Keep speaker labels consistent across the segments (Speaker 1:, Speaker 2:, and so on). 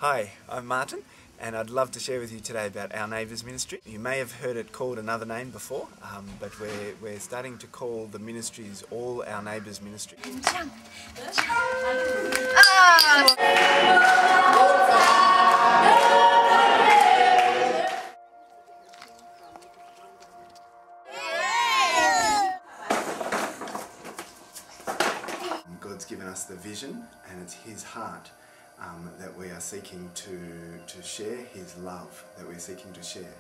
Speaker 1: Hi, I'm Martin, and I'd love to share with you today about our Neighbours ministry. You may have heard it called another name before, but we're starting to call the ministries all our Neighbours ministry. God's given us the vision, and it's His heart that we are seeking to share, His love that we're seeking to share.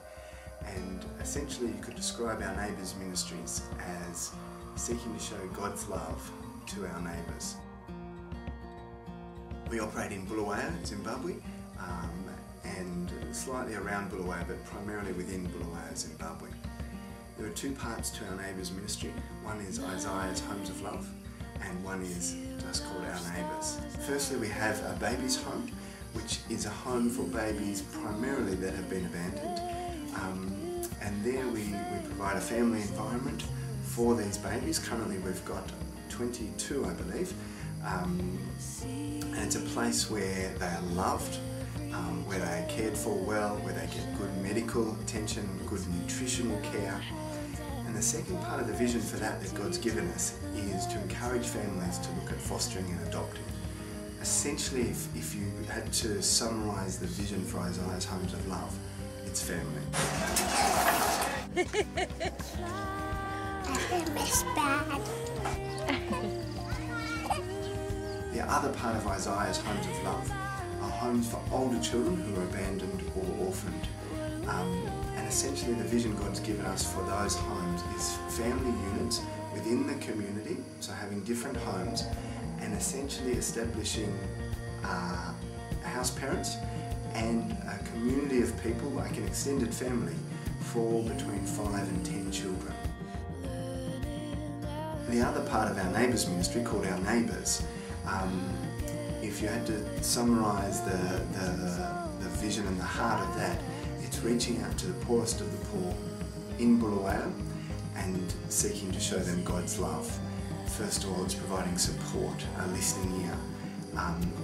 Speaker 1: And essentially you could describe our Neighbours ministries as seeking to show God's love to our neighbours. We operate in Bulawayo, Zimbabwe, and slightly around Bulawayo, but primarily within Bulawayo, Zimbabwe. There are two parts to our Neighbours ministry. One is Isaiah's Homes of Love, and one is just called Our Neighbours. Firstly, we have a baby's home, which is a home for babies primarily that have been abandoned. And there we provide a family environment for these babies. Currently we've got 22, I believe. And it's a place where they are loved, where they are cared for well, where they get good medical attention, good nutritional care. And the second part of the vision for that God's given us is to encourage families to look at fostering and adopting. Essentially, if you had to summarise the vision for Isaiah's Homes of Love, it's family.
Speaker 2: It's bad.
Speaker 1: The other part of Isaiah's Homes of Love are homes for older children who are abandoned or orphaned. And essentially the vision God's given us for those homes is family units within the community, so having different homes, and essentially establishing house parents and a community of people, like an extended family, for between 5 and 10 children. The other part of our Neighbours ministry, called Our Neighbours, if you had to summarise the vision and the heart of that, it's reaching out to the poorest of the poor in Bulawayo and seeking to show them God's love. First of all, it's providing support, a listening ear.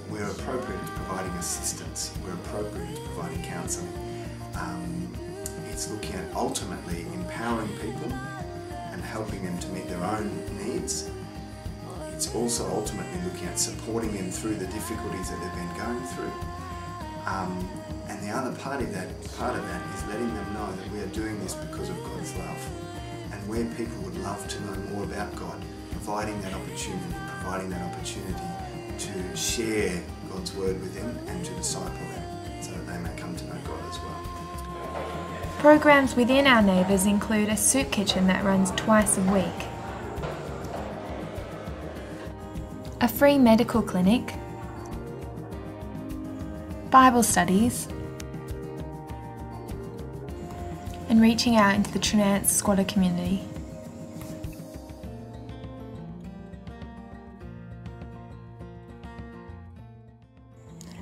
Speaker 1: Where appropriate, it's providing assistance. Where appropriate, it's providing counselling. It's looking at ultimately empowering people and helping them to meet their own needs. It's also ultimately looking at supporting them through the difficulties that they've been going through. And the other part of that is letting them know that we are doing this because of God's love. And where people would love to know more about God, providing that opportunity to share God's word with them and to disciple them so that they may come to know God as well.
Speaker 3: Programs within Our Neighbours include a soup kitchen that runs twice a week, a free medical clinic, Bible studies, and reaching out into the trans squatter community.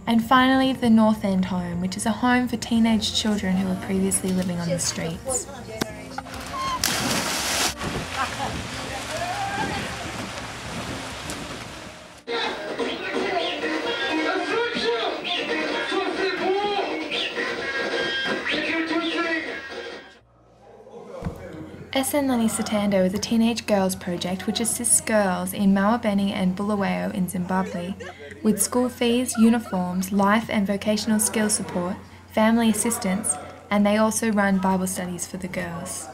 Speaker 3: And finally, the North End Home, which is a home for teenage children who were previously living on the streets. SN Lani Satando is a teenage girls project which assists girls in Mawabeni and Bulawayo in Zimbabwe with school fees, uniforms, life and vocational skills support, family assistance, and they also run Bible studies for the girls.